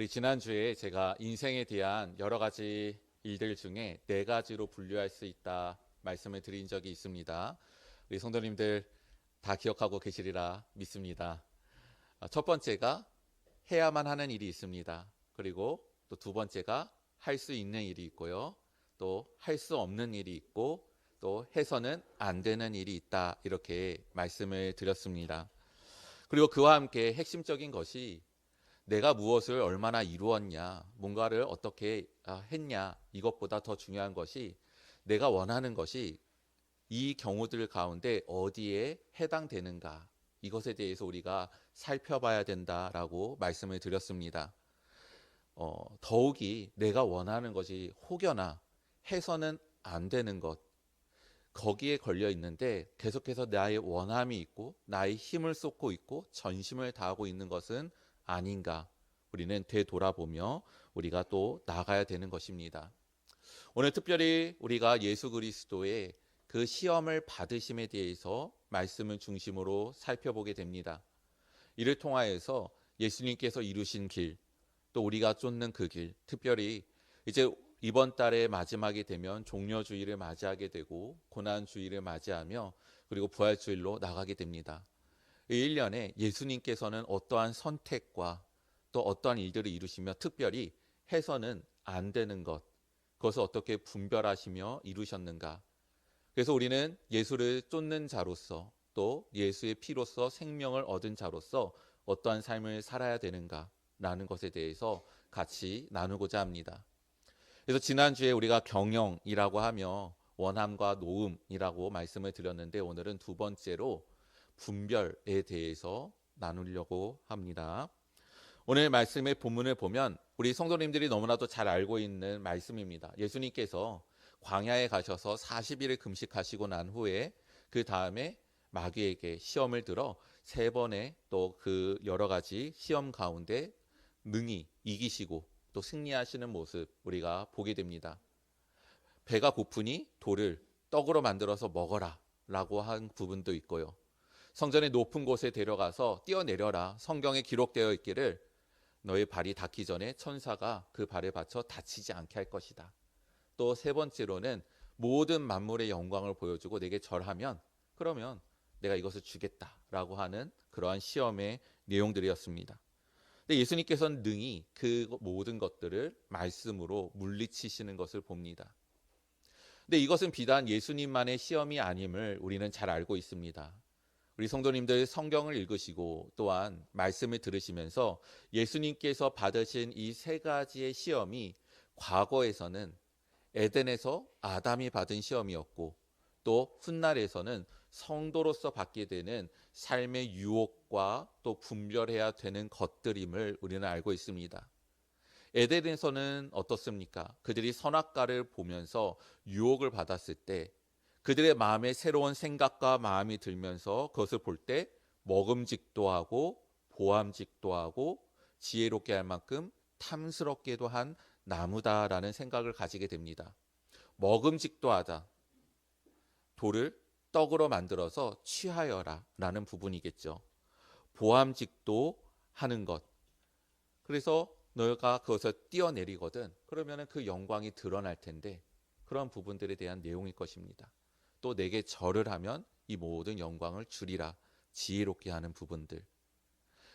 우리 지난주에 제가 인생에 대한 여러 가지 일들 중에 네 가지로 분류할 수 있다 말씀을 드린 적이 있습니다. 우리 성도님들 다 기억하고 계시리라 믿습니다. 첫 번째가 해야만 하는 일이 있습니다. 그리고 또 두 번째가 할 수 있는 일이 있고요. 또 할 수 없는 일이 있고 또 해서는 안 되는 일이 있다. 이렇게 말씀을 드렸습니다. 그리고 그와 함께 핵심적인 것이 내가 무엇을 얼마나 이루었냐, 뭔가를 어떻게 했냐, 이것보다 더 중요한 것이 내가 원하는 것이 이 경우들 가운데 어디에 해당되는가, 이것에 대해서 우리가 살펴봐야 된다라고 말씀을 드렸습니다. 더욱이 내가 원하는 것이 혹여나 해서는 안 되는 것, 거기에 걸려 있는데 계속해서 나의 원함이 있고 나의 힘을 쏟고 있고 전심을 다하고 있는 것은 아닌가, 우리는 되돌아보며 우리가 또 나가야 되는 것입니다. 오늘 특별히 우리가 예수 그리스도의 그 시험을 받으심에 대해서 말씀을 중심으로 살펴보게 됩니다. 이를 통하여서 예수님께서 이루신 길, 또 우리가 쫓는 그 길, 특별히 이제 이번 달의 마지막이 되면 종려주일을 맞이하게 되고 고난주일을 맞이하며 그리고 부활주일로 나가게 됩니다. 이 1년에 예수님께서는 어떠한 선택과 또 어떠한 일들을 이루시며 특별히 해서는 안 되는 것, 그것을 어떻게 분별하시며 이루셨는가. 그래서 우리는 예수를 쫓는 자로서 또 예수의 피로써 생명을 얻은 자로서 어떠한 삶을 살아야 되는가라는 것에 대해서 같이 나누고자 합니다. 그래서 지난주에 우리가 경영이라고 하며 원함과 노음이라고 말씀을 드렸는데 오늘은 두 번째로 분별에 대해서 나누려고 합니다. 오늘 말씀의 본문을 보면 우리 성도님들이 너무나도 잘 알고 있는 말씀입니다. 예수님께서 광야에 가셔서 40일을 금식하시고 난 후에 그 다음에 마귀에게 시험을 들어 세 번의 또 그 여러 가지 시험 가운데 능히 이기시고 또 승리하시는 모습 우리가 보게 됩니다. 배가 고프니 돌을 떡으로 만들어서 먹어라 라고 한 부분도 있고요. 성전의 높은 곳에 데려가서 뛰어내려라, 성경에 기록되어 있기를 너의 발이 닿기 전에 천사가 그 발에 받쳐 다치지 않게 할 것이다. 또 세 번째로는 모든 만물의 영광을 보여주고 내게 절하면 그러면 내가 이것을 주겠다라고 하는 그러한 시험의 내용들이었습니다. 근데 예수님께서는 능히 그 모든 것들을 말씀으로 물리치시는 것을 봅니다. 근데 이것은 비단 예수님만의 시험이 아님을 우리는 잘 알고 있습니다. 우리 성도님들 성경을 읽으시고 또한 말씀을 들으시면서 예수님께서 받으신 이 세 가지의 시험이 과거에서는 에덴에서 아담이 받은 시험이었고 또 훗날에서는 성도로서 받게 되는 삶의 유혹과 또 분별해야 되는 것들임을 우리는 알고 있습니다. 에덴에서는 어떻습니까? 그들이 선악과를 보면서 유혹을 받았을 때 그들의 마음에 새로운 생각과 마음이 들면서 그것을 볼 때 먹음직도 하고 보암직도 하고 지혜롭게 할 만큼 탐스럽게도 한 나무다라는 생각을 가지게 됩니다. 먹음직도 하다, 돌을 떡으로 만들어서 취하여라 라는 부분이겠죠. 보암직도 하는 것, 그래서 너가 그것을 뛰어내리거든 그러면 그 영광이 드러날 텐데 그런 부분들에 대한 내용일 것입니다. 또 내게 절을 하면 이 모든 영광을 주리라, 지혜롭게 하는 부분들.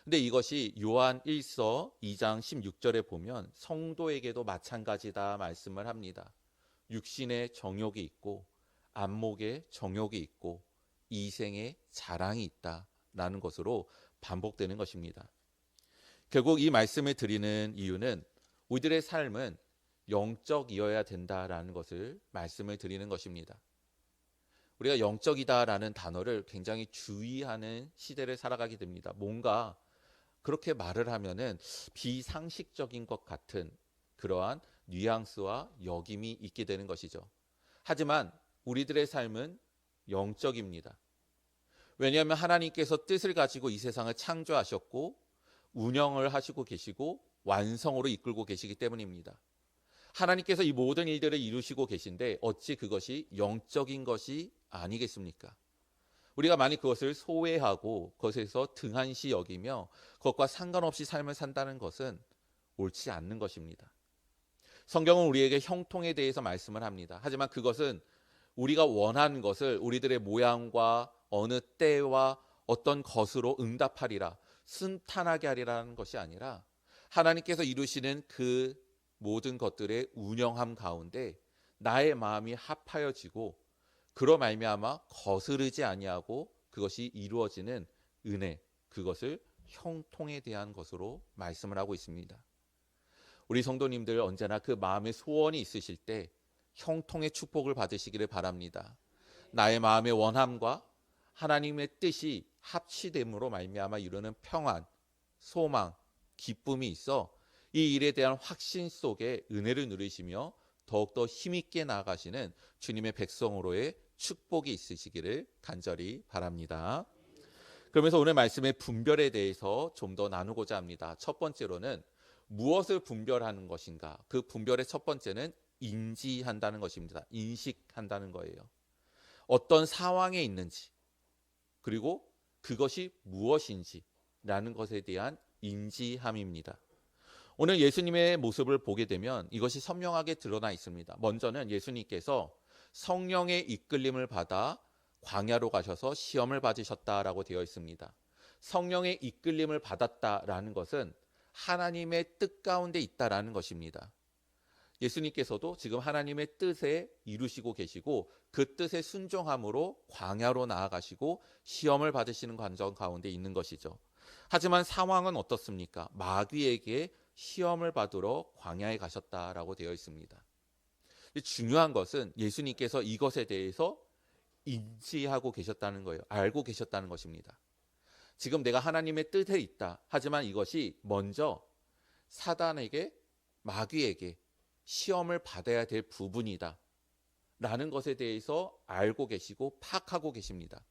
근데 이것이 요한 1서 2장 16절에 보면 성도에게도 마찬가지다 말씀을 합니다. 육신의 정욕이 있고 안목의 정욕이 있고 이생의 자랑이 있다라는 것으로 반복되는 것입니다. 결국 이 말씀을 드리는 이유는 우리들의 삶은 영적이어야 된다라는 것을 말씀을 드리는 것입니다. 우리가 영적이다라는 단어를 굉장히 주의하는 시대를 살아가게 됩니다. 뭔가 그렇게 말을 하면은 비상식적인 것 같은 그러한 뉘앙스와 역임이 있게 되는 것이죠. 하지만 우리들의 삶은 영적입니다. 왜냐하면 하나님께서 뜻을 가지고 이 세상을 창조하셨고 운영을 하시고 계시고 완성으로 이끌고 계시기 때문입니다. 하나님께서 이 모든 일들을 이루시고 계신데 어찌 그것이 영적인 것이 아니겠습니까? 우리가 만약 그것을 소외하고 그것에서 등한시 여기며 그것과 상관없이 삶을 산다는 것은 옳지 않는 것입니다. 성경은 우리에게 형통에 대해서 말씀을 합니다. 하지만 그것은 우리가 원하는 것을 우리들의 모양과 어느 때와 어떤 것으로 응답하리라, 순탄하게 하리라는 것이 아니라 하나님께서 이루시는 그 모든 것들의 운영함 가운데 나의 마음이 합하여지고 그로 말미암아 거스르지 아니하고 그것이 이루어지는 은혜, 그것을 형통에 대한 것으로 말씀을 하고 있습니다. 우리 성도님들 언제나 그 마음의 소원이 있으실 때 형통의 축복을 받으시기를 바랍니다. 나의 마음의 원함과 하나님의 뜻이 합치됨으로 말미암아 이루는 평안, 소망, 기쁨이 있어 이 일에 대한 확신 속에 은혜를 누리시며 더욱더 힘있게 나아가시는 주님의 백성으로의 축복이 있으시기를 간절히 바랍니다. 그러면서 오늘 말씀의 분별에 대해서 좀 더 나누고자 합니다. 첫 번째로는 무엇을 분별하는 것인가? 그 분별의 첫 번째는 인지한다는 것입니다. 인식한다는 거예요. 어떤 상황에 있는지 그리고 그것이 무엇인지라는 것에 대한 인지함입니다. 오늘 예수님의 모습을 보게 되면 이것이 선명하게 드러나 있습니다. 먼저는 예수님께서 성령의 이끌림을 받아 광야로 가셔서 시험을 받으셨다라고 되어 있습니다. 성령의 이끌림을 받았다라는 것은 하나님의 뜻 가운데 있다라는 것입니다. 예수님께서도 지금 하나님의 뜻에 이루시고 계시고 그 뜻에 순종함으로 광야로 나아가시고 시험을 받으시는 과정 가운데 있는 것이죠. 하지만 상황은 어떻습니까? 마귀에게 시험을 받으러 광야에 가셨다라고 되어 있습니다. 중요한 것은 예수님께서 이것에 대해서 인지하고 계셨다는 거예요. 알고 계셨다는 것입니다. 지금 내가 하나님의 뜻에 있다. 하지만 이것이 먼저 사단에게, 마귀에게 시험을 받아야 될 부분이다 라는 것에 대해서 알고 계시고 파악하고 계십니다.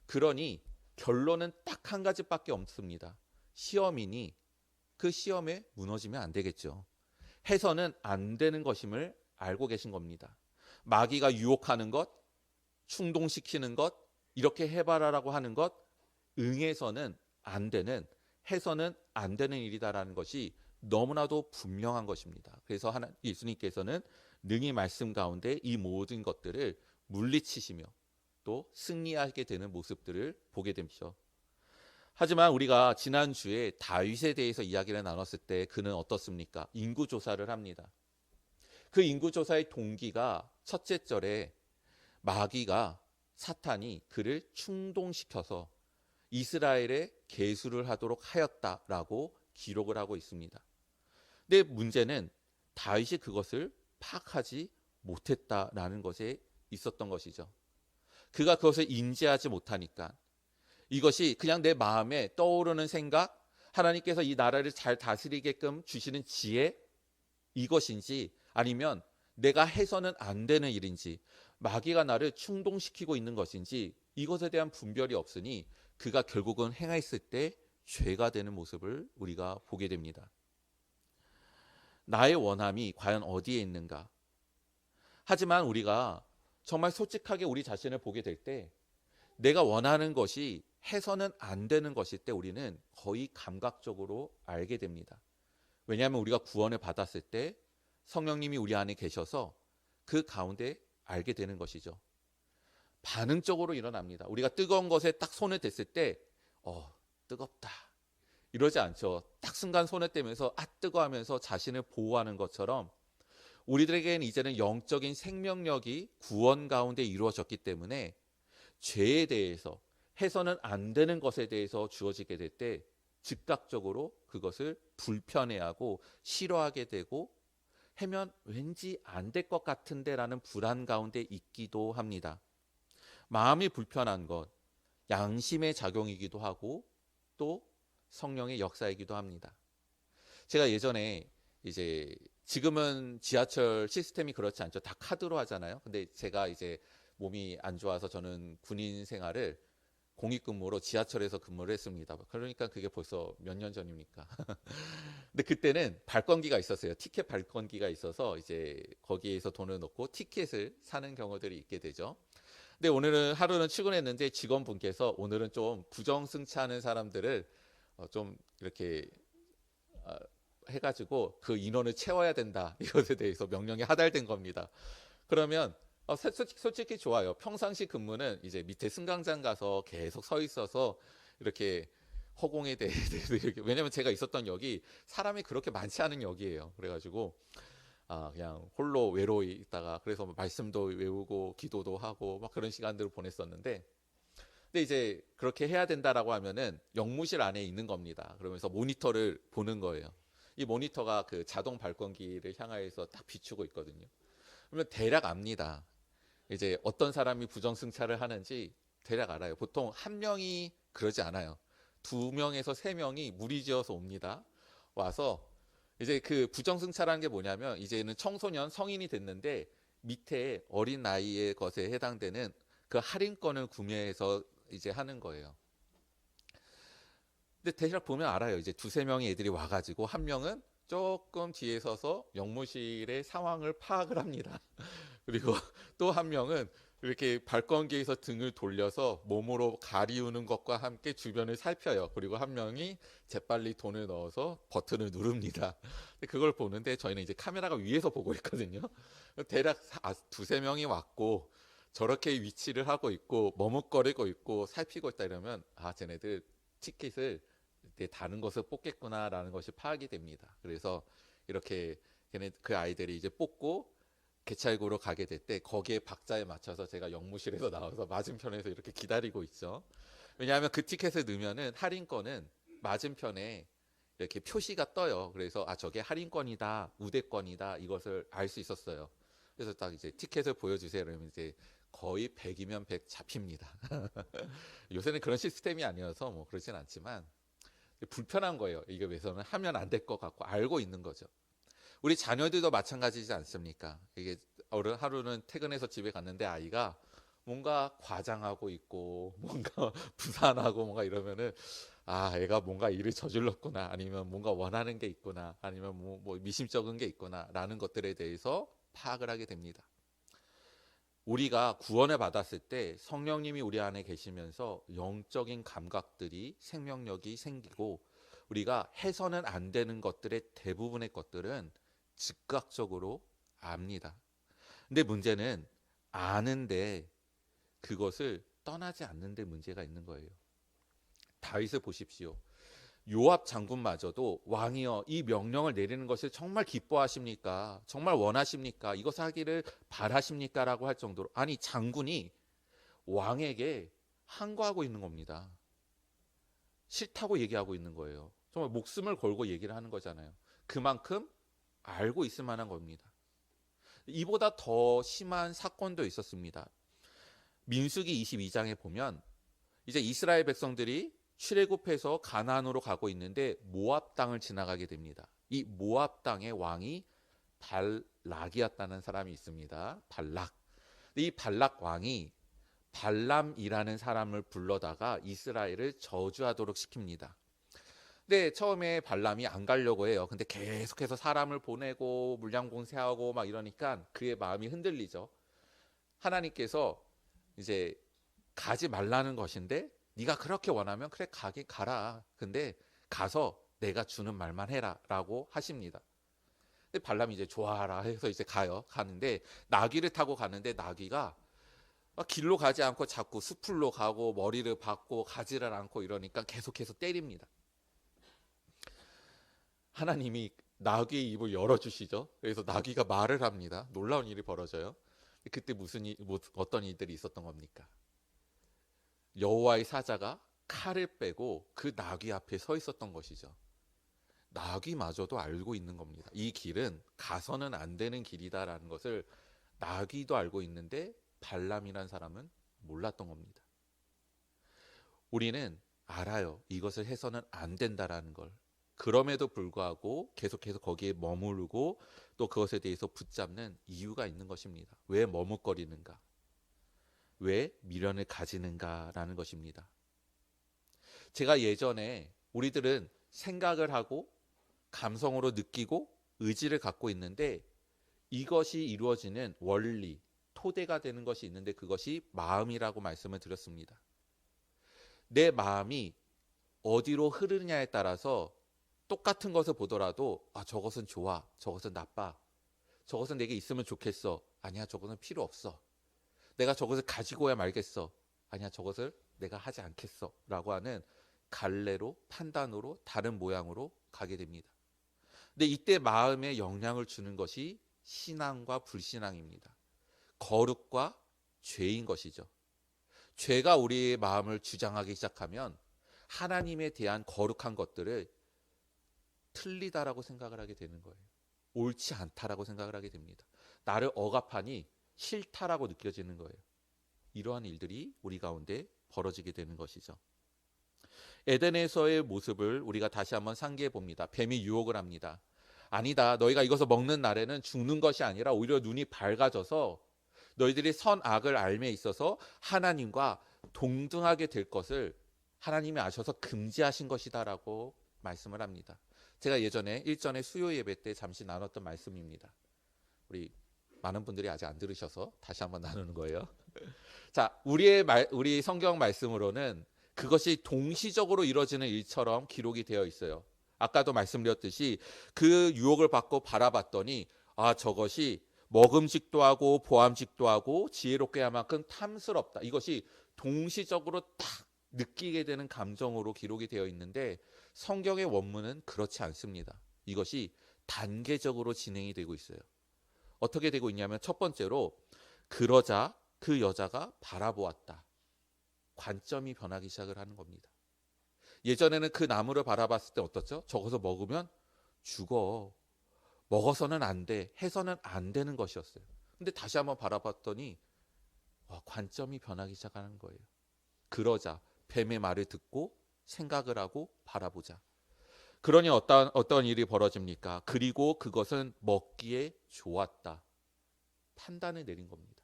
그러니 결론은 딱 한 가지밖에 없습니다. 시험이니 그 시험에 무너지면 안 되겠죠. 해서는 안 되는 것임을 알고 계신 겁니다. 마귀가 유혹하는 것, 충동시키는 것, 이렇게 해봐라라고 하는 것, 응해서는 안 되는, 해서는 안 되는 일이다라는 것이 너무나도 분명한 것입니다. 그래서 예수님께서는 능히 말씀 가운데 이 모든 것들을 물리치시며 또 승리하게 되는 모습들을 보게 됩니다. 하지만 우리가 지난주에 다윗에 대해서 이야기를 나눴을 때 그는 어떻습니까? 인구조사를 합니다. 그 인구조사의 동기가 첫째 절에 마귀가, 사탄이 그를 충동시켜서 이스라엘에 계수를 하도록 하였다라고 기록을 하고 있습니다. 근데 문제는 다윗이 그것을 파악하지 못했다라는 것에 있었던 것이죠. 그가 그것을 인지하지 못하니까 이것이 그냥 내 마음에 떠오르는 생각, 하나님께서 이 나라를 잘 다스리게끔 주시는 지혜, 이것인지 아니면 내가 해서는 안 되는 일인지 마귀가 나를 충동시키고 있는 것인지 이것에 대한 분별이 없으니 그가 결국은 행했을 때 죄가 되는 모습을 우리가 보게 됩니다. 나의 원함이 과연 어디에 있는가? 하지만 우리가 정말 솔직하게 우리 자신을 보게 될 때 내가 원하는 것이 해서는 안 되는 것일 때 우리는 거의 감각적으로 알게 됩니다. 왜냐하면 우리가 구원을 받았을 때 성령님이 우리 안에 계셔서 그 가운데 알게 되는 것이죠. 반응적으로 일어납니다. 우리가 뜨거운 것에 딱 손을 댔을 때 뜨겁다 이러지 않죠. 딱 순간 손을 떼면서 뜨거 하면서 자신을 보호하는 것처럼 우리들에게는 이제는 영적인 생명력이 구원 가운데 이루어졌기 때문에 죄에 대해서 해서는 안 되는 것에 대해서 주어지게 될 때 즉각적으로 그것을 불편해하고 싫어하게 되고 하면 왠지 안 될 것 같은데 라는 불안 가운데 있기도 합니다. 마음이 불편한 것, 양심의 작용이기도 하고 또 성령의 역사이기도 합니다. 제가 예전에 지금은 지하철 시스템이 그렇지 않죠. 다 카드로 하잖아요. 근데 제가 몸이 안 좋아서 저는 군인 생활을 공익근무로 지하철에서 근무를 했습니다. 그러니까 그게 벌써 몇 년 전입니까? 근데 그때는 발권기가 있었어요. 티켓 발권기가 있어서 거기에서 돈을 넣고 티켓을 사는 경우들이 있게 되죠. 근데 오늘은 하루는 출근했는데 직원분께서 오늘은 좀 부정승차하는 사람들을 좀 이렇게 해가지고 그 인원을 채워야 된다. 이것에 대해서 명령이 하달된 겁니다. 그러면 솔직히 좋아요. 평상시 근무는 이제 밑에 승강장 가서 계속 서 있어서 이렇게 허공에 대해서 이렇게, 왜냐면 제가 있었던 역이 사람이 그렇게 많지 않은 역이에요. 그래가지고 그냥 홀로 외로이 있다가 그래서 말씀도 외우고 기도도 하고 막 그런 시간들을 보냈었는데, 근데 이제 그렇게 해야 된다라고 하면은 영무실 안에 있는 겁니다. 그러면서 모니터를 보는 거예요. 이 모니터가 그 자동 발권기를 향하여서 딱 비추고 있거든요. 그러면 대략 압니다. 이제 어떤 사람이 부정승차를 하는지 대략 알아요. 보통 한 명이 그러지 않아요. 두 명에서 세 명이 무리지어서 옵니다. 와서 이제 그 부정승차라는 게 뭐냐면, 이제는 청소년 성인이 됐는데 밑에 어린 나이의 것에 해당되는 그 할인권을 구매해서 이제 하는 거예요. 근데 대략 보면 알아요. 이제 두세 명의 애들이 와가지고 한 명은 조금 뒤에 서서 영무실의 상황을 파악을 합니다. 그리고 또 한 명은 이렇게 발권기에서 등을 돌려서 몸으로 가리우는 것과 함께 주변을 살펴요. 그리고 한 명이 재빨리 돈을 넣어서 버튼을 누릅니다. 그걸 보는데 저희는 이제 카메라가 위에서 보고 있거든요. 대략 두세 명이 왔고 저렇게 위치를 하고 있고 머뭇거리고 있고 살피고 있다 이러면, 쟤네들 티켓을 다른 것을 뽑겠구나라는 것이 파악이 됩니다. 그래서 이렇게 그 아이들이 이제 뽑고 개찰구로 가게 될 때 거기에 박자에 맞춰서 제가 영무실에서 나와서 맞은편에서 이렇게 기다리고 있죠. 왜냐하면 그 티켓을 넣으면은 할인권은 맞은편에 이렇게 표시가 떠요. 그래서 저게 할인권이다, 우대권이다, 이것을 알 수 있었어요. 그래서 딱 이제 티켓을 보여주세요. 그러면 이제 거의 100이면 100 잡힙니다. 요새는 그런 시스템이 아니어서 뭐 그렇진 않지만 불편한 거예요. 이게 왜서는 하면 안 될 것 같고 알고 있는 거죠. 우리 자녀들도 마찬가지지 않습니까? 이게 하루는 퇴근해서 집에 갔는데 아이가 뭔가 과장하고 있고 뭔가 부산하고 뭔가 이러면은, 애가 뭔가 일을 저질렀구나, 아니면 뭔가 원하는 게 있구나, 아니면 뭐 미심쩍은 게 있구나 라는 것들에 대해서 파악을 하게 됩니다. 우리가 구원을 받았을 때 성령님이 우리 안에 계시면서 영적인 감각들이, 생명력이 생기고 우리가 해서는 안 되는 것들의 대부분의 것들은 즉각적으로 압니다. 근데 문제는 아는데 그것을 떠나지 않는데 문제가 있는 거예요. 다윗을 보십시오. 요압 장군마저도 왕이여, 이 명령을 내리는 것을 정말 기뻐하십니까? 정말 원하십니까? 이것을 하기를 바라십니까? 라고 할 정도로, 아니 장군이 왕에게 항거하고 있는 겁니다. 싫다고 얘기하고 있는 거예요. 정말 목숨을 걸고 얘기를 하는 거잖아요. 그만큼 알고 있을 만한 겁니다. 이보다 더 심한 사건도 있었습니다. 민수기 22장에 보면 이제 이스라엘 백성들이 출애굽해서 가나안으로 가고 있는데 모압 땅을 지나가게 됩니다. 이 모압 땅의 왕이 발락이었다는 사람이 있습니다. 발락. 이 발락 왕이 발람이라는 사람을 불러다가 이스라엘을 저주하도록 시킵니다. 근데 처음에 발람이 안 가려고 해요. 근데 계속해서 사람을 보내고 물량 공세하고 막 이러니까 그의 마음이 흔들리죠. 하나님께서 이제 가지 말라는 것인데 네가 그렇게 원하면 그래 가라. 근데 가서 내가 주는 말만 해라 라고 하십니다. 근데 발람이 이제 좋아라 해서 이제 가는데 나귀를 타고 가는데 나귀가 길로 가지 않고 자꾸 숲으로 가고 머리를 박고 가지를 않고 이러니까 계속해서 때립니다. 하나님이 나귀의 입을 열어주시죠. 그래서 나귀가 말을 합니다. 놀라운 일이 벌어져요. 그때 어떤 일들이 있었던 겁니까? 여호와의 사자가 칼을 빼고 그 나귀 앞에 서 있었던 것이죠. 나귀마저도 알고 있는 겁니다. 이 길은 가서는 안 되는 길이다라는 것을 나귀도 알고 있는데 발람이라는 사람은 몰랐던 겁니다. 우리는 알아요. 이것을 해서는 안 된다라는 걸. 그럼에도 불구하고 계속해서 거기에 머무르고 또 그것에 대해서 붙잡는 이유가 있는 것입니다. 왜 머뭇거리는가? 왜 미련을 가지는가라는 것입니다. 제가 예전에 우리들은 생각을 하고 감성으로 느끼고 의지를 갖고 있는데 이것이 이루어지는 원리, 토대가 되는 것이 있는데 그것이 마음이라고 말씀을 드렸습니다. 내 마음이 어디로 흐르느냐에 따라서 똑같은 것을 보더라도 저것은 좋아, 저것은 나빠, 저것은 내게 있으면 좋겠어, 아니야 저것은 필요 없어, 내가 저것을 가지고야 말겠어, 아니야 저것을 내가 하지 않겠어 라고 하는 갈래로, 판단으로, 다른 모양으로 가게 됩니다. 근데 이때 마음에 영향을 주는 것이 신앙과 불신앙입니다. 거룩과 죄인 것이죠. 죄가 우리의 마음을 주장하기 시작하면 하나님에 대한 거룩한 것들을 틀리다라고 생각을 하게 되는 거예요. 옳지 않다라고 생각을 하게 됩니다. 나를 억압하니 싫다라고 느껴지는 거예요. 이러한 일들이 우리 가운데 벌어지게 되는 것이죠. 에덴에서의 모습을 우리가 다시 한번 상기해 봅니다. 뱀이 유혹을 합니다. 아니다, 너희가 이것을 먹는 날에는 죽는 것이 아니라 오히려 눈이 밝아져서 너희들이 선악을 알매 있어서 하나님과 동등하게 될 것을 하나님이 아셔서 금지하신 것이다라고 말씀을 합니다. 제가 예전에 일전에 수요 예배 때 잠시 나눴던 말씀입니다. 우리 많은 분들이 아직 안 들으셔서 다시 한번 나누는 거예요. 자, 우리 성경 말씀으로는 그것이 동시적으로 이루어지는 일처럼 기록이 되어 있어요. 아까도 말씀드렸듯이 그 유혹을 받고 바라봤더니 저것이 먹음직도 하고 보암직도 하고 지혜롭게 할 만큼 탐스럽다. 이것이 동시적으로 딱 느끼게 되는 감정으로 기록이 되어 있는데 성경의 원문은 그렇지 않습니다. 이것이 단계적으로 진행이 되고 있어요. 어떻게 되고 있냐면 첫 번째로 그러자 그 여자가 바라보았다. 관점이 변하기 시작을 하는 겁니다. 예전에는 그 나무를 바라봤을 때 어떻죠? 저것을 먹으면 죽어. 먹어서는 안 돼. 해서는 안 되는 것이었어요. 근데 다시 한번 바라봤더니 관점이 변하기 시작하는 거예요. 그러자 뱀의 말을 듣고 생각을 하고 바라보자. 그러니 어떤 일이 벌어집니까? 그리고 그것은 먹기에 좋았다. 판단을 내린 겁니다.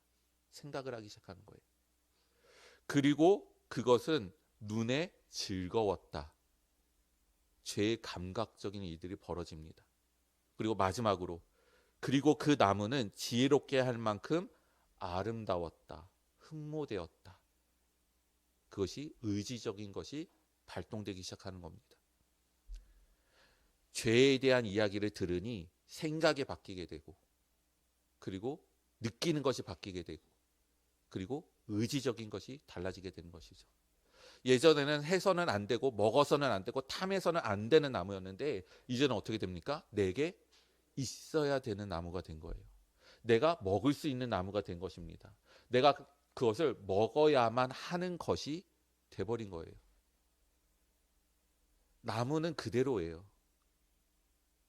생각을 하기 시작하는 거예요. 그리고 그것은 눈에 즐거웠다. 죄의 감각적인 일들이 벌어집니다. 그리고 마지막으로 그리고 그 나무는 지혜롭게 할 만큼 아름다웠다. 흠모되었다. 그것이 의지적인 것이 발동되기 시작하는 겁니다. 죄에 대한 이야기를 들으니 생각이 바뀌게 되고 그리고 느끼는 것이 바뀌게 되고 그리고 의지적인 것이 달라지게 되는 것이죠. 예전에는 해서는 안 되고 먹어서는 안 되고 탐해서는 안 되는 나무였는데 이제는 어떻게 됩니까? 내게 있어야 되는 나무가 된 거예요. 내가 먹을 수 있는 나무가 된 것입니다. 내가 그것을 먹어야만 하는 것이 돼버린 거예요. 나무는 그대로예요.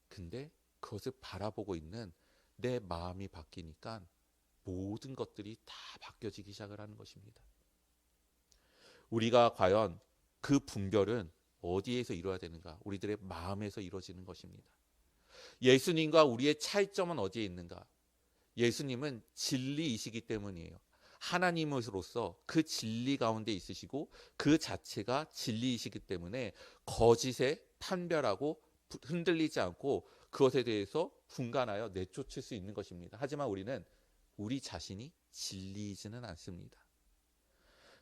근데 그것을 바라보고 있는 내 마음이 바뀌니까 모든 것들이 다 바뀌어지기 시작을 하는 것입니다. 우리가 과연 그 분별은 어디에서 이루어야 되는가? 우리들의 마음에서 이루어지는 것입니다. 예수님과 우리의 차이점은 어디에 있는가? 예수님은 진리이시기 때문이에요. 하나님으로서 그 진리 가운데 있으시고 그 자체가 진리이시기 때문에 거짓에 판별하고 흔들리지 않고 그것에 대해서 분간하여 내쫓을 수 있는 것입니다. 하지만 우리는 우리 자신이 진리이지는 않습니다.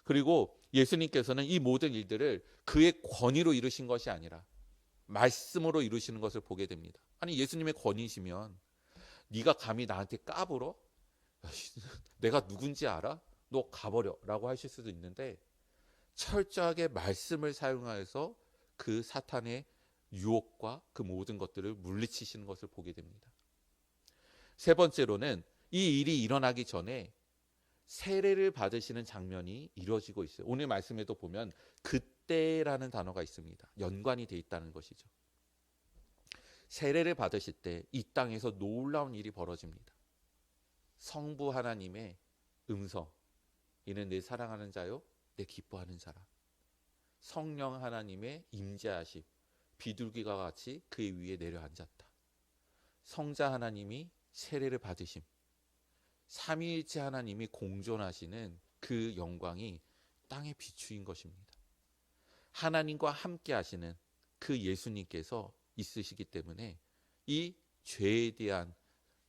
그리고 예수님께서는 이 모든 일들을 그의 권위로 이루신 것이 아니라 말씀으로 이루시는 것을 보게 됩니다. 아니 예수님의 권위시면 네가 감히 나한테 까불어? 내가 누군지 알아? 너 가버려 라고 하실 수도 있는데 철저하게 말씀을 사용하여서 그 사탄의 유혹과 그 모든 것들을 물리치시는 것을 보게 됩니다. 세 번째로는 이 일이 일어나기 전에 세례를 받으시는 장면이 이루어지고 있어요. 오늘 말씀에도 보면 그때라는 단어가 있습니다. 연관이 돼 있다는 것이죠. 세례를 받으실 때 이 땅에서 놀라운 일이 벌어집니다. 성부 하나님의 음성, 이는 내 사랑하는 자요 내 기뻐하는 자라. 성령 하나님의 임재하심, 비둘기가 같이 그의 위에 내려앉았다. 성자 하나님이 세례를 받으심, 삼위일체 하나님이 공존하시는 그 영광이 땅에 비추인 것입니다. 하나님과 함께 하시는 그 예수님께서 있으시기 때문에 이 죄에 대한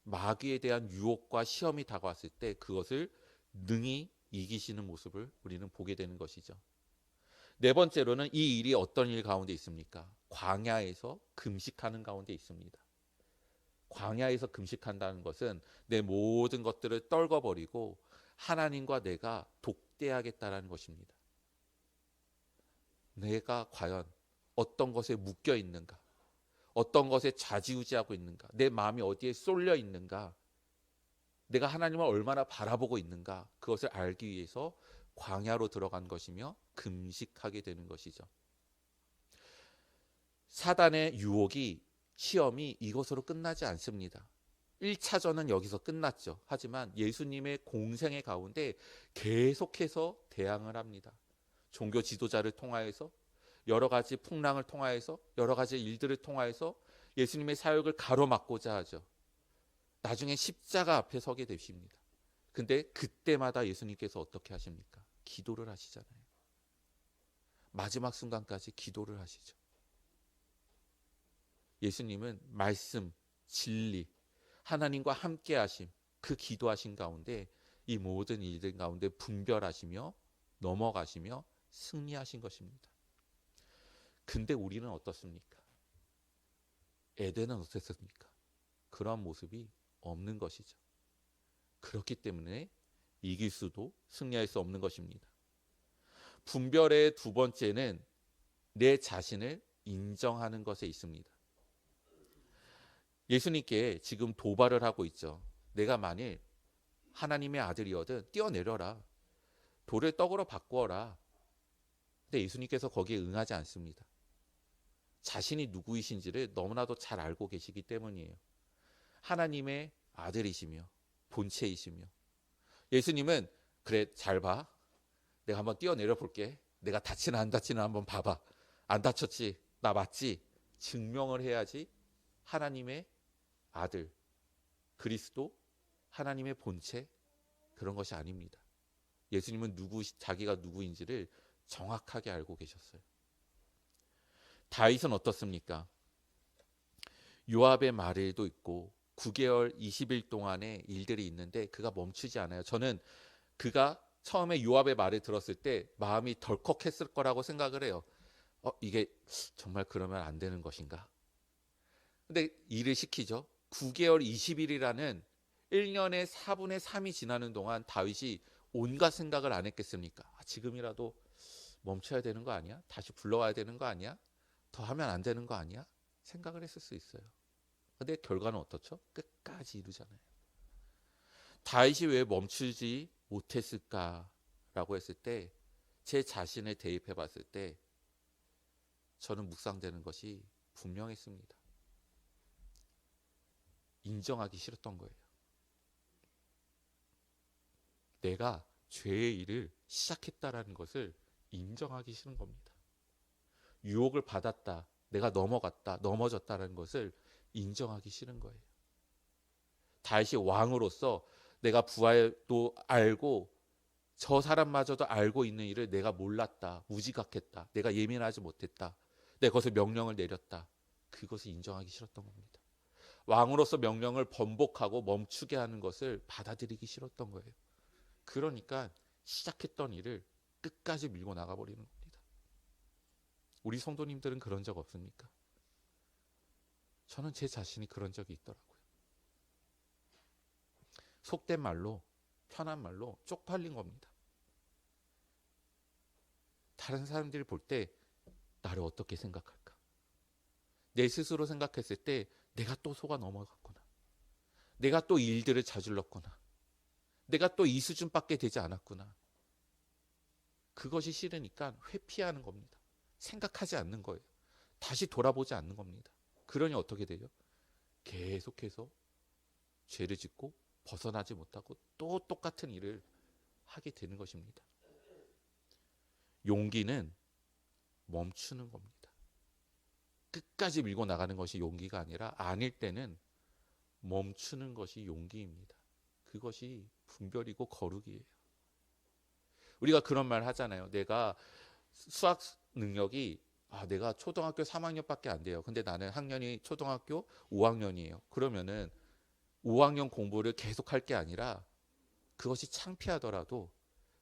마귀에 대한 유혹과 시험이 다가왔을 때 그것을 능히 이기시는 모습을 우리는 보게 되는 것이죠. 네 번째로는 이 일이 어떤 일 가운데 있습니까? 광야에서 금식하는 가운데 있습니다. 광야에서 금식한다는 것은 내 모든 것들을 떨궈버리고 하나님과 내가 독대하겠다라는 것입니다. 내가 과연 어떤 것에 묶여 있는가? 어떤 것에 좌지우지하고 있는가? 내 마음이 어디에 쏠려 있는가? 내가 하나님을 얼마나 바라보고 있는가? 그것을 알기 위해서 광야로 들어간 것이며 금식하게 되는 것이죠. 사단의 유혹이, 시험이 이것으로 끝나지 않습니다. 1차전은 여기서 끝났죠. 하지만 예수님의 공생의 가운데 계속해서 대항을 합니다. 종교 지도자를 통하여서, 여러 가지 풍랑을 통하여서, 여러 가지 일들을 통하여서 예수님의 사역을 가로막고자 하죠. 나중에 십자가 앞에 서게 되십니다. 근데 그때마다 예수님께서 어떻게 하십니까? 기도를 하시잖아요. 마지막 순간까지 기도를 하시죠. 예수님은 말씀, 진리, 하나님과 함께 하심, 그 기도하신 가운데 이 모든 일들 가운데 분별하시며 넘어가시며 승리하신 것입니다. 근데 우리는 어떻습니까? 에덴은 어땠습니까? 그런 모습이 없는 것이죠. 그렇기 때문에 이길 수도 승리할 수 없는 것입니다. 분별의 두 번째는 내 자신을 인정하는 것에 있습니다. 예수님께 지금 도발을 하고 있죠. 내가 만일 하나님의 아들이거든 뛰어내려라. 돌을 떡으로 바꾸어라. 근데 예수님께서 거기에 응하지 않습니다. 자신이 누구이신지를 너무나도 잘 알고 계시기 때문이에요. 하나님의 아들이시며 본체이시며, 예수님은 그래 잘 봐. 내가 한번 뛰어내려 볼게. 내가 다치나 안 다치나 한번 봐봐. 안 다쳤지? 나 맞지? 증명을 해야지 하나님의 아들, 그리스도, 하나님의 본체, 그런 것이 아닙니다. 예수님은 자기가 누구인지를 정확하게 알고 계셨어요. 다윗은 어떻습니까? 요압의 말에도 있고 9개월 20일 동안의 일들이 있는데 그가 멈추지 않아요. 저는 그가 처음에 요압의 말을 들었을 때 마음이 덜컥했을 거라고 생각을 해요. 이게 정말 그러면 안 되는 것인가? 근데 일을 시키죠. 9개월 20일이라는 1년의 4분의 3이 지나는 동안 다윗이 온갖 생각을 안 했겠습니까? 지금이라도 멈춰야 되는 거 아니야? 다시 불러와야 되는 거 아니야? 더 하면 안 되는 거 아니야? 생각을 했을 수 있어요. 근데 결과는 어떻죠? 끝까지 이루잖아요. 다윗이 왜 멈추지 못했을까라고 했을 때, 제 자신을 대입해 봤을 때 저는 묵상되는 것이 분명했습니다. 인정하기 싫었던 거예요. 내가 죄의 일을 시작했다라는 것을 인정하기 싫은 겁니다. 유혹을 받았다, 내가 넘어갔다, 넘어졌다는 것을 인정하기 싫은 거예요. 다윗이 왕으로서 내가 부활도 알고 저 사람마저도 알고 있는 일을 내가 몰랐다, 무지각했다, 내가 예민하지 못했다, 내가 거기서 명령을 내렸다, 그것을 인정하기 싫었던 겁니다. 왕으로서 명령을 번복하고 멈추게 하는 것을 받아들이기 싫었던 거예요. 그러니까 시작했던 일을 끝까지 밀고 나가버리는 겁니다. 우리 성도님들은 그런 적 없습니까? 저는 제 자신이 그런 적이 있더라고요. 속된 말로, 편한 말로 쪽팔린 겁니다. 다른 사람들이 볼 때 나를 어떻게 생각할까? 내 스스로 생각했을 때 내가 또 속아 넘어갔구나, 내가 또 일들을 저질렀구나, 내가 또 이 수준밖에 되지 않았구나. 그것이 싫으니까 회피하는 겁니다. 생각하지 않는 거예요. 다시 돌아보지 않는 겁니다. 그러니 어떻게 되죠? 계속해서 죄를 짓고 벗어나지 못하고 또 똑같은 일을 하게 되는 것입니다. 용기는 멈추는 겁니다. 끝까지 밀고 나가는 것이 용기가 아니라, 아닐 때는 멈추는 것이 용기입니다. 그것이 분별이고 거룩이에요. 우리가 그런 말 하잖아요. 내가 수학 능력이 내가 초등학교 3학년밖에 안 돼요. 근데 나는 학년이 초등학교 5학년이에요. 그러면은 5학년 공부를 계속 할 게 아니라 그것이 창피하더라도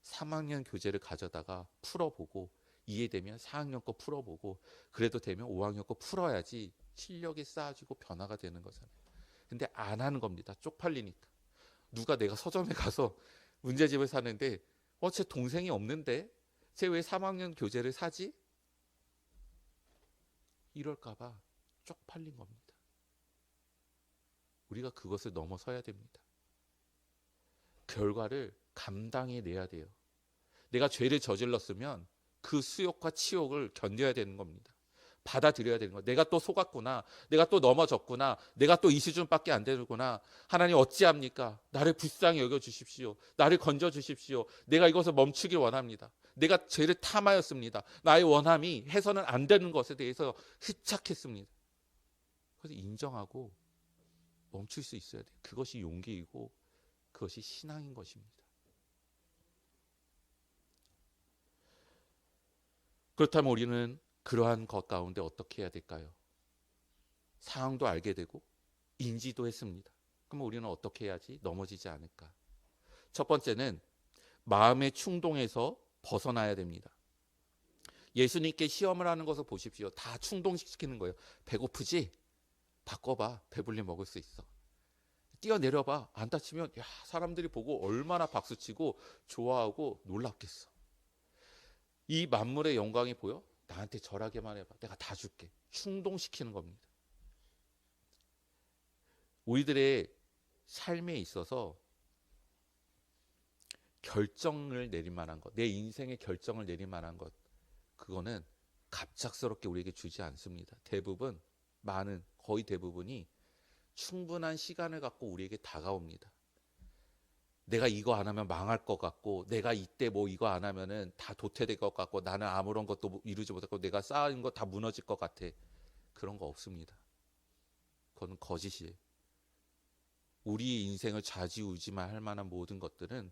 3학년 교재를 가져다가 풀어보고 이해되면 4학년 거 풀어보고 그래도 되면 5학년 거 풀어야지 실력이 쌓아지고 변화가 되는 거잖아요. 근데 안 하는 겁니다. 쪽팔리니까. 누가 내가 서점에 가서 문제집을 사는데 제 동생이 없는데 쟤 왜 3학년 교재를 사지? 이럴까 봐 쪽팔린 겁니다. 우리가 그것을 넘어서야 됩니다. 결과를 감당해내야 돼요. 내가 죄를 저질렀으면 그 수욕과 치욕을 견뎌야 되는 겁니다. 받아들여야 되는 거예요. 내가 또 속았구나. 내가 또 넘어졌구나. 내가 또 이 수준밖에 안 되는구나. 하나님 어찌합니까? 나를 불쌍히 여겨주십시오. 나를 건져주십시오. 내가 이것을 멈추길 원합니다. 내가 죄를 탐하였습니다. 나의 원함이 해서는 안 되는 것에 대해서 흡착했습니다. 그래서 인정하고 멈출 수 있어야 돼요. 그것이 용기이고 그것이 신앙인 것입니다. 그렇다면 우리는 그러한 것 가운데 어떻게 해야 될까요? 상황도 알게 되고 인지도 했습니다. 그럼 우리는 어떻게 해야지 넘어지지 않을까? 첫 번째는 마음의 충동에서 벗어나야 됩니다. 예수님께 시험을 하는 것을 보십시오. 다 충동시키는 거예요. 배고프지? 바꿔봐. 배불리 먹을 수 있어. 뛰어내려봐. 안 다치면 사람들이 보고 얼마나 박수치고 좋아하고 놀랍겠어. 이 만물의 영광이 보여? 나한테 절하게만 해봐. 내가 다 줄게. 충동시키는 겁니다. 우리들의 삶에 있어서 결정을 내릴 만한 것, 내 인생의 결정을 내릴 만한 것, 그거는 갑작스럽게 우리에게 주지 않습니다. 대부분, 거의 대부분이 충분한 시간을 갖고 우리에게 다가옵니다. 내가 이거 안 하면 망할 것 같고, 내가 이때 이거 안 하면은 다 도태될 것 같고, 나는 아무런 것도 이루지 못하고, 내가 쌓은 거 다 무너질 것 같아. 그런 거 없습니다. 그건 거짓이에요. 우리 인생을 좌지우지만 할 만한 모든 것들은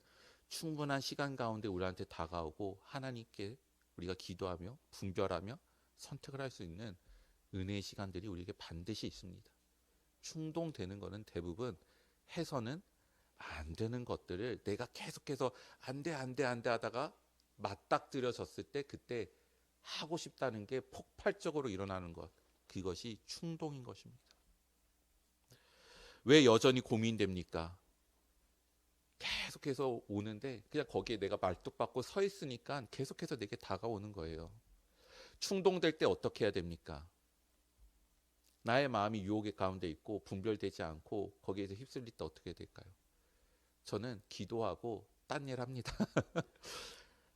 충분한 시간 가운데 우리한테 다가오고 하나님께 우리가 기도하며 분별하며 선택을 할 수 있는 은혜의 시간들이 우리에게 반드시 있습니다. 충동되는 거는 대부분 해서는 안 되는 것들을 내가 계속해서 안 돼 하다가 맞닥뜨려졌을 때 그때 하고 싶다는 게 폭발적으로 일어나는 것, 그것이 충동인 것입니다. 왜 여전히 고민됩니까? 계속해서 오는데 그냥 거기에 내가 말뚝박고 서 있으니까 계속해서 내게 다가오는 거예요. 충동될 때 어떻게 해야 됩니까? 나의 마음이 유혹의 가운데 있고 분별되지 않고 거기에서 휩쓸릴 때 어떻게 될까요? 저는 기도하고 딴 일 합니다.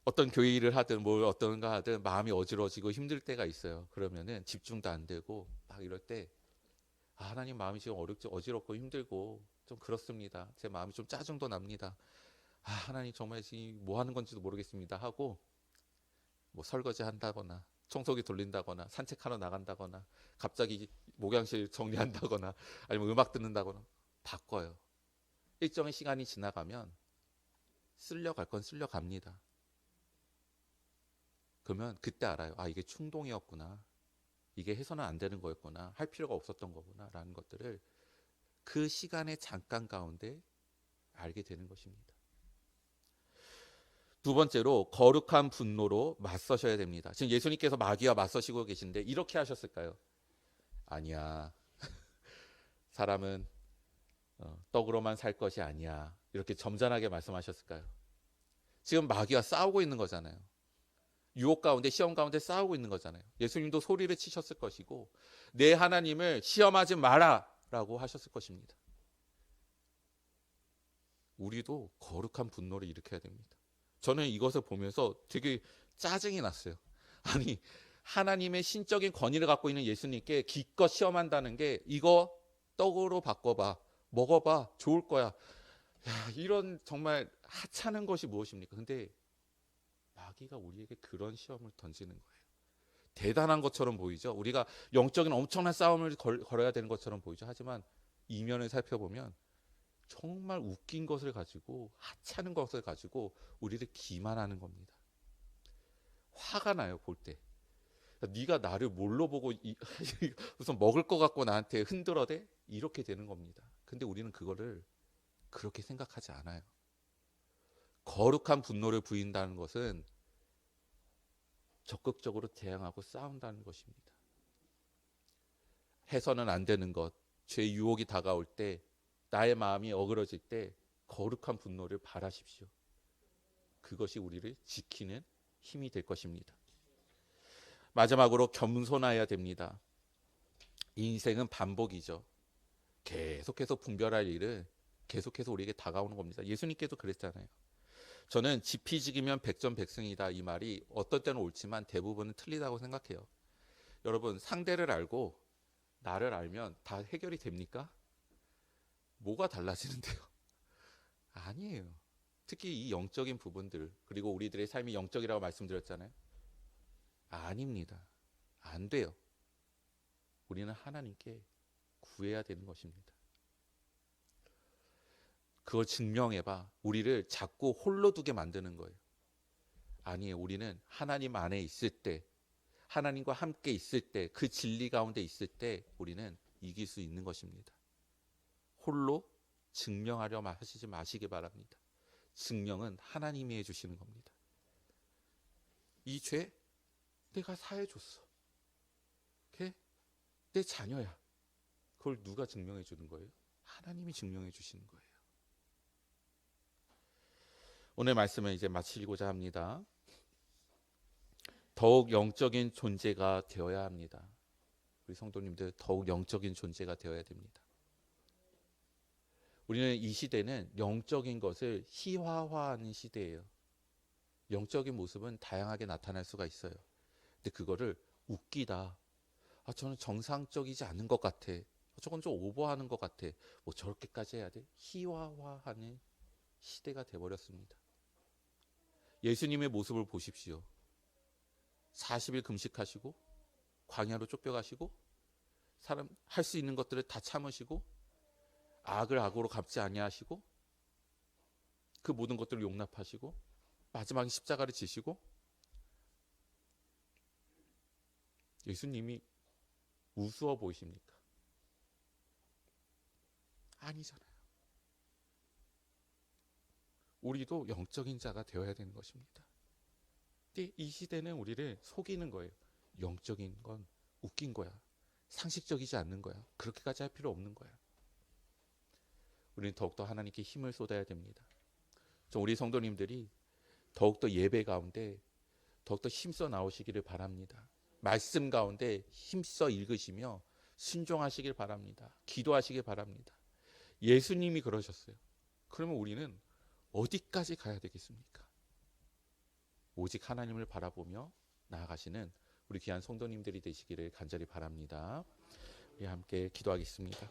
어떤 교회 일을 하든 어떤 거 하든 마음이 어지러지고 힘들 때가 있어요. 그러면은 집중도 안 되고 막 이럴 때 하나님, 마음이 지금 어지럽고 힘들고 좀 그렇습니다. 제 마음이 좀 짜증도 납니다. 하나님, 정말 지금 뭐 하는 건지도 모르겠습니다 하고 설거지 한다거나 청소기 돌린다거나 산책하러 나간다거나 갑자기 목욕실 정리한다거나 아니면 음악 듣는다거나 바꿔요. 일정의 시간이 지나가면 쓸려갈 건 쓸려갑니다. 그러면 그때 알아요. 이게 충동이었구나. 이게 해서는 안 되는 거였구나. 할 필요가 없었던 거구나 라는 것들을 그 시간의 잠깐 가운데 알게 되는 것입니다. 두 번째로 거룩한 분노로 맞서셔야 됩니다. 지금 예수님께서 마귀와 맞서시고 계신데 이렇게 하셨을까요? 아니야. 사람은 떡으로만 살 것이 아니야. 이렇게 점잖하게 말씀하셨을까요? 지금 마귀와 싸우고 있는 거잖아요. 유혹 가운데, 시험 가운데 싸우고 있는 거잖아요. 예수님도 소리를 치셨을 것이고 내 하나님을 시험하지 마라 라고 하셨을 것입니다. 우리도 거룩한 분노를 일으켜야 됩니다. 저는 이것을 보면서 되게 짜증이 났어요. 아니, 하나님의 신적인 권위를 갖고 있는 예수님께 기껏 시험한다는 게 이거 떡으로 바꿔봐, 먹어봐, 좋을 거야. 이런 정말 하찮은 것이 무엇입니까? 근데 마귀가 우리에게 그런 시험을 던지는 거예요. 대단한 것처럼 보이죠. 우리가 영적인 엄청난 싸움을 걸어야 되는 것처럼 보이죠. 하지만 이면을 살펴보면 정말 웃긴 것을 가지고, 하찮은 것을 가지고 우리를 기만하는 겁니다. 화가 나요, 볼 때. 네가 나를 뭘로 보고 무슨 먹을 것 같고 나한테 흔들어대? 이렇게 되는 겁니다. 근데 우리는 그거를 그렇게 생각하지 않아요. 거룩한 분노를 부인다는 것은 적극적으로 대항하고 싸운다는 것입니다. 해서는 안 되는 것, 죄의 유혹이 다가올 때, 나의 마음이 어그러질 때 거룩한 분노를 발하십시오. 그것이 우리를 지키는 힘이 될 것입니다. 마지막으로 겸손해야 됩니다. 인생은 반복이죠. 계속해서 분별할 일은 계속해서 우리에게 다가오는 겁니다. 예수님께도 그랬잖아요. 저는 지피지기면 백전백승이다, 이 말이 어떤 때는 옳지만 대부분은 틀리다고 생각해요. 여러분, 상대를 알고 나를 알면 다 해결이 됩니까? 뭐가 달라지는데요? 아니에요. 특히 이 영적인 부분들, 그리고 우리들의 삶이 영적이라고 말씀드렸잖아요. 아닙니다. 안 돼요. 우리는 하나님께 구해야 되는 것입니다. 그걸 증명해봐. 우리를 자꾸 홀로 두게 만드는 거예요. 아니에요. 우리는 하나님 안에 있을 때, 하나님과 함께 있을 때, 그 진리 가운데 있을 때 우리는 이길 수 있는 것입니다. 홀로 증명하려 하시지 마시기 바랍니다. 증명은 하나님이 해주시는 겁니다. 이 죄 내가 사해줬어. 걔 내 자녀야. 그걸 누가 증명해 주는 거예요? 하나님이 증명해 주시는 거예요. 오늘 말씀을 이제 마치고자 합니다. 더욱 영적인 존재가 되어야 합니다. 우리 성도님들 더욱 영적인 존재가 되어야 됩니다. 우리는 이 시대는 영적인 것을 희화화하는 시대예요. 영적인 모습은 다양하게 나타날 수가 있어요. 근데 그거를 웃기다. 저는 정상적이지 않은 것 같아. 저건 좀 오버하는 것 같아. 뭐 저렇게까지 해야 돼? 희화화하는 시대가 돼버렸습니다. 예수님의 모습을 보십시오. 40일 금식하시고 광야로 쫓겨가시고 사람 할 수 있는 것들을 다 참으시고 악을 악으로 갚지 아니하시고 그 모든 것들을 용납하시고 마지막에 십자가를 지시고 예수님이 우스워 보이십니까? 아니잖아요. 우리도 영적인 자가 되어야 되는 것입니다. 근데 이 시대는 우리를 속이는 거예요. 영적인 건 웃긴 거야. 상식적이지 않는 거야. 그렇게까지 할 필요 없는 거야. 우리는 더욱더 하나님께 힘을 쏟아야 됩니다. 우리 성도님들이 더욱더 예배 가운데 더욱더 힘써 나오시기를 바랍니다. 말씀 가운데 힘써 읽으시며 순종하시길 바랍니다. 기도하시길 바랍니다. 예수님이 그러셨어요. 그러면 우리는 어디까지 가야 되겠습니까? 오직 하나님을 바라보며 나아가시는 우리 귀한 성도님들이 되시기를 간절히 바랍니다. 우리 함께 기도하겠습니다.